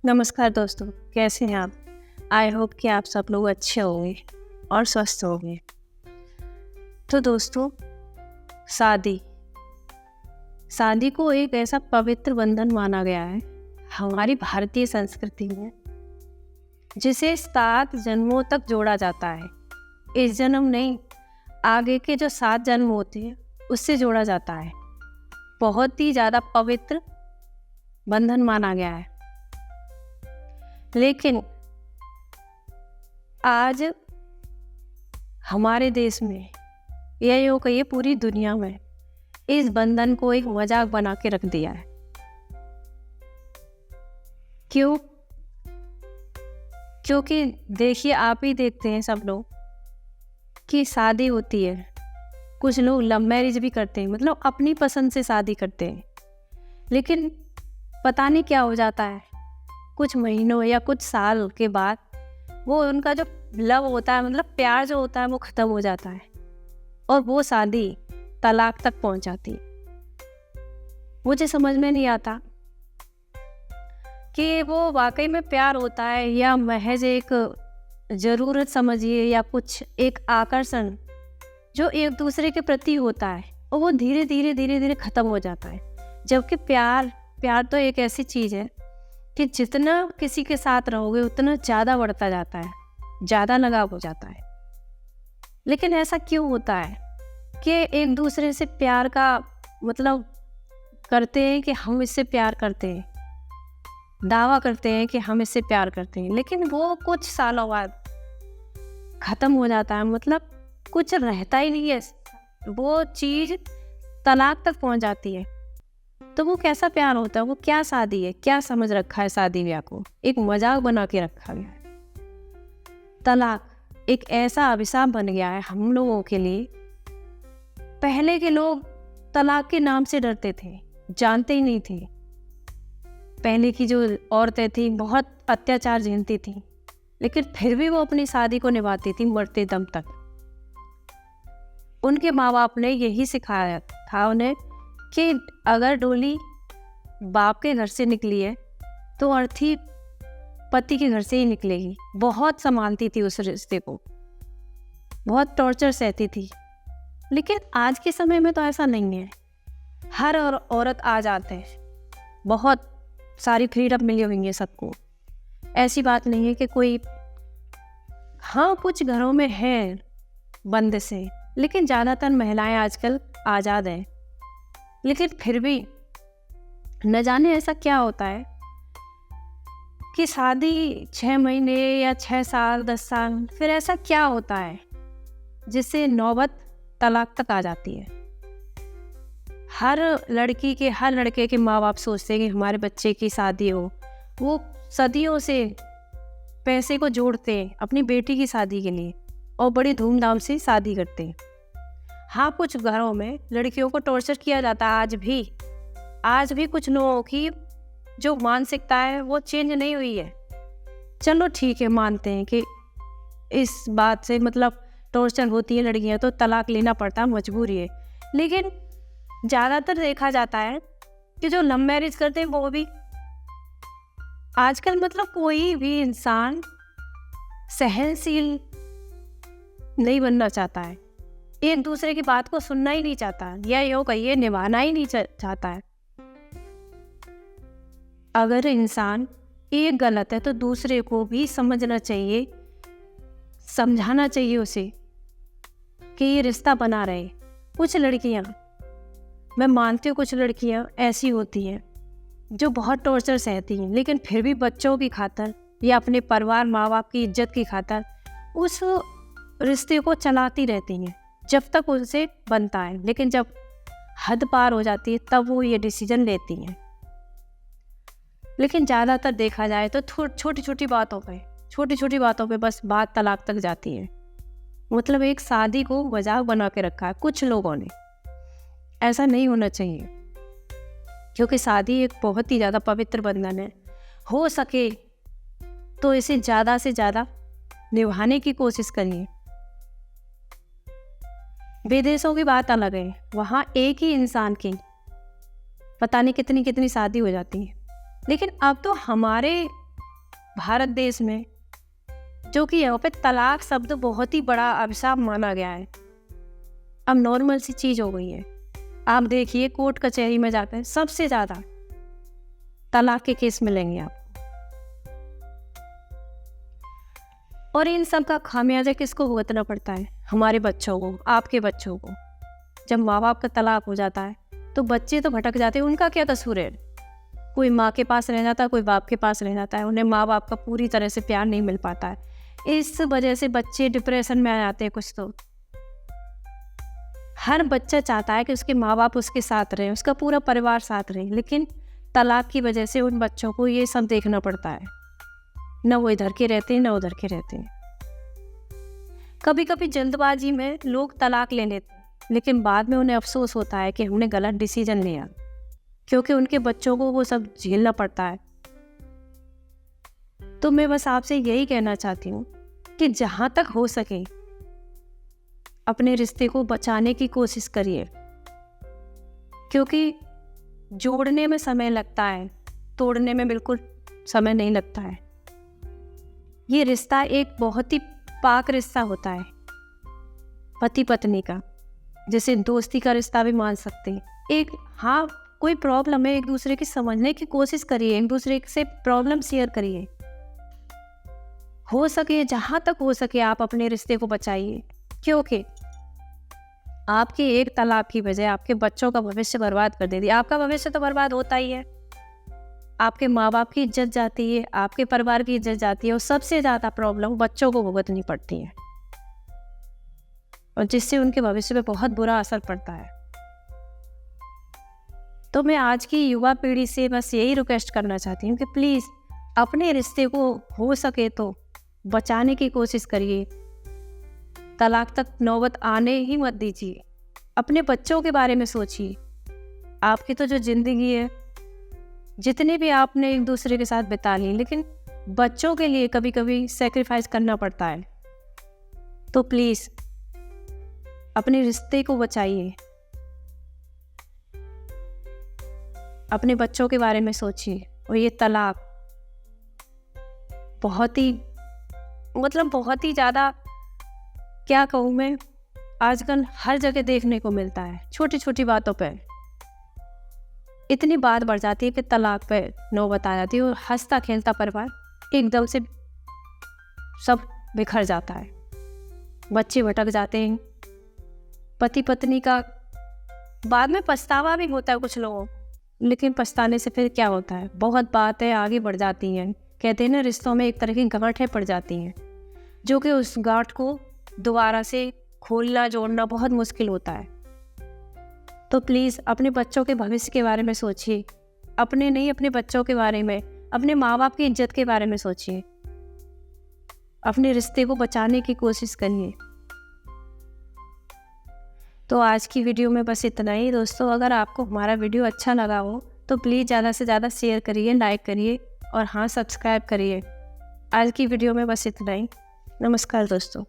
नमस्कार दोस्तों, कैसे हैं आप? आई होप कि आप सब लोग अच्छे होंगे और स्वस्थ होंगे। तो दोस्तों, शादी शादी को एक ऐसा पवित्र बंधन माना गया है हमारी भारतीय संस्कृति में, जिसे 7 जन्मों तक जोड़ा जाता है। इस जन्म नहीं, आगे के जो 7 जन्म होते हैं उससे जोड़ा जाता है। बहुत ही ज़्यादा पवित्र बंधन माना गया है। लेकिन आज हमारे देश में, या यूँ कहिए पूरी दुनिया में, इस बंधन को एक मजाक बना के रख दिया है। क्यों? क्योंकि देखिए, आप ही देखते हैं सब लोग कि शादी होती है, कुछ लोग लव मैरिज भी करते हैं, मतलब अपनी पसंद से शादी करते हैं। लेकिन पता नहीं क्या हो जाता है, कुछ महीनों या कुछ साल के बाद वो उनका जो लव होता है, मतलब प्यार जो होता है, वो ख़त्म हो जाता है और वो शादी तलाक तक पहुंच जाती है। मुझे समझ में नहीं आता कि वो वाकई में प्यार होता है या महज एक ज़रूरत समझिए, या कुछ एक आकर्षण जो एक दूसरे के प्रति होता है और वो धीरे धीरे ख़त्म हो जाता है। जबकि प्यार तो एक ऐसी चीज़ है कि जितना किसी के साथ रहोगे उतना ज़्यादा बढ़ता जाता है, ज़्यादा लगाव हो जाता है। लेकिन ऐसा क्यों होता है कि एक दूसरे से प्यार का मतलब करते हैं कि हम इससे प्यार करते हैं, दावा करते हैं कि हम इससे प्यार करते हैं, लेकिन वो कुछ सालों बाद ख़त्म हो जाता है, मतलब कुछ रहता ही नहीं है, वो चीज़ तलाक तक पहुंच जाती है। तो वो कैसा प्यार होता है? वो क्या शादी है? क्या समझ रखा है शादी ब्याह को? एक मजाक बना के रखा गया है। तलाक एक ऐसा अभिशाप बन गया है हम लोगों के लिए। पहले के लोग तलाक के नाम से डरते थे, जानते ही नहीं थे। पहले की जो औरतें थी बहुत अत्याचार झेलती थी, लेकिन फिर भी वो अपनी शादी को निभाती थी मरते दम तक। उनके माँ बाप ने यही सिखाया था उन्हें कि अगर डोली बाप के घर से निकली है तो अर्थी पति के घर से ही निकलेगी। बहुत संभालती थी उस रिश्ते को, बहुत टॉर्चर सहती थी। लेकिन आज के समय में तो ऐसा नहीं है। हर औरत आज़ाद है, बहुत सारी फ्रीडम मिली हुई है सबको। ऐसी बात नहीं है कि कोई, हाँ कुछ घरों में है बंद से, लेकिन ज़्यादातर महिलाएं आजकल आज़ाद हैं। लेकिन फिर भी न जाने ऐसा क्या होता है कि शादी 6 महीने या 6 साल 10 साल, फिर ऐसा क्या होता है जिससे नौबत तलाक तक आ जाती है। हर लड़के के माँ बाप सोचते हैं कि हमारे बच्चे की शादी हो। वो सदियों से पैसे को जोड़ते हैं अपनी बेटी की शादी के लिए और बड़ी धूमधाम से शादी करते हैं। हाँ, कुछ घरों में लड़कियों को टॉर्चर किया जाता है। आज भी कुछ लोगों की जो मानसिकता है वो चेंज नहीं हुई है। चलो ठीक है, मानते हैं कि इस बात से मतलब टॉर्चर होती है लड़कियां तो तलाक लेना पड़ता है, मजबूरी है। लेकिन ज़्यादातर देखा जाता है कि जो लव मैरिज करते हैं वो भी आजकल, मतलब कोई भी इंसान सहनशील नहीं बनना चाहता है, एक दूसरे की बात को सुनना ही नहीं चाहता, या यूँ कहिए निभाना ही नहीं चाहता है। अगर इंसान एक गलत है तो दूसरे को भी समझना चाहिए, समझाना चाहिए उसे कि ये रिश्ता बना रहे। कुछ लड़कियां, मैं मानती हूँ कुछ लड़कियां ऐसी होती हैं जो बहुत टॉर्चर सहती हैं, लेकिन फिर भी बच्चों की खातर या अपने परिवार माँ बाप की इज्जत की खातर उस रिश्ते को चलाती रहती हैं जब तक उनसे बनता है। लेकिन जब हद पार हो जाती है तब वो ये डिसीजन लेती हैं। लेकिन ज़्यादातर देखा जाए तो छोटी छोटी बातों पे बस बात तलाक तक जाती है। मतलब एक शादी को मजाक बना के रखा है कुछ लोगों ने। ऐसा नहीं होना चाहिए, क्योंकि शादी एक बहुत ही ज़्यादा पवित्र बंधन है। हो सके तो इसे ज़्यादा से ज़्यादा निभाने की कोशिश करिए। विदेशों की बात अलग है, वहाँ एक ही इंसान की पता नहीं कितनी शादी हो जाती है। लेकिन अब तो हमारे भारत देश में, जो कि यहाँ पे तलाक शब्द बहुत ही बड़ा अभिशाप माना गया है। अब नॉर्मल सी चीज़ हो गई है। आप देखिए कोर्ट कचहरी में जाते हैं, सबसे ज़्यादा तलाक के केस मिलेंगे आप। और इन सब का खामियाजा किसको भुगतना पड़ता है? हमारे बच्चों को, आपके बच्चों को। जब माँ बाप का तलाक हो जाता है तो बच्चे तो भटक जाते हैं, उनका क्या कसूर है? कोई माँ के पास रह जाता है, कोई बाप के पास रह जाता है, उन्हें माँ बाप का पूरी तरह से प्यार नहीं मिल पाता है। इस वजह से बच्चे डिप्रेशन में आ जाते हैं। कुछ तो हर बच्चा चाहता है कि उसके माँ बाप उसके साथ रहें, उसका पूरा परिवार साथ रहे, लेकिन तलाक की वजह से उन बच्चों को ये सब देखना पड़ता है। न वो इधर के रहते हैं, न उधर के रहते हैं। कभी कभी जल्दबाजी में लोग तलाक ले लेते हैं, लेकिन बाद में उन्हें अफसोस होता है कि हमने गलत डिसीजन लिया, क्योंकि उनके बच्चों को वो सब झेलना पड़ता है। तो मैं बस आपसे यही कहना चाहती हूँ कि जहाँ तक हो सके अपने रिश्ते को बचाने की कोशिश करिए, क्योंकि जोड़ने में समय लगता है, तोड़ने में बिल्कुल समय नहीं लगता है। ये रिश्ता एक बहुत ही पाक रिश्ता होता है, पति पत्नी का, जैसे दोस्ती का रिश्ता भी मान सकते हैं। एक हाँ, कोई प्रॉब्लम है, एक दूसरे की समझने की कोशिश करिए, एक दूसरे से प्रॉब्लम शेयर करिए। हो सके, जहाँ तक हो सके आप अपने रिश्ते को बचाइए, क्योंकि आपके एक तलाक की वजह आपके बच्चों का भविष्य बर्बाद कर देती है। आपका भविष्य तो बर्बाद होता ही है, आपके माँ बाप की इज्जत जाती है, आपके परिवार की इज्जत जाती है, और सबसे ज़्यादा प्रॉब्लम बच्चों को भुगतनी पड़ती है, और जिससे उनके भविष्य पे बहुत बुरा असर पड़ता है। तो मैं आज की युवा पीढ़ी से बस यही रिक्वेस्ट करना चाहती हूँ कि प्लीज़ अपने रिश्ते को हो सके तो बचाने की कोशिश करिए। तलाक तक नौबत आने ही मत दीजिए। अपने बच्चों के बारे में सोचिए। आपकी तो जो ज़िंदगी है, जितने भी आपने एक दूसरे के साथ बिता ली, लेकिन बच्चों के लिए कभी कभी सेक्रीफाइस करना पड़ता है। तो प्लीज़ अपने रिश्ते को बचाइए, अपने बच्चों के बारे में सोचिए। और ये तलाक बहुत ही बहुत ही ज़्यादा, क्या कहूँ मैं, आजकल हर जगह देखने को मिलता है। छोटी छोटी बातों पे इतनी बात बढ़ जाती है कि तलाक पे नौबत आ जाती है, और हंसता खेलता परिवार एकदम से सब बिखर जाता है, बच्चे भटक जाते हैं, पति पत्नी का बाद में पछतावा भी होता है कुछ लोगों को, लेकिन पछताने से फिर क्या होता है? बहुत बातें आगे बढ़ जाती हैं। कहते हैं ना, रिश्तों में एक तरह की गांठें पड़ जाती हैं, जो कि उस गांठ को दोबारा से खोलना जोड़ना बहुत मुश्किल होता है। तो प्लीज़ अपने बच्चों के भविष्य के बारे में सोचिए, अपने नहीं, अपने बच्चों के बारे में, अपने माँ बाप की इज्जत के बारे में सोचिए, अपने रिश्ते को बचाने की कोशिश करिए। तो आज की वीडियो में बस इतना ही दोस्तों। अगर आपको हमारा वीडियो अच्छा लगा हो तो प्लीज़ ज़्यादा से ज़्यादा शेयर करिए, लाइक करिए, और हाँ, सब्सक्राइब करिए। आज की वीडियो में बस इतना ही। नमस्कार दोस्तों।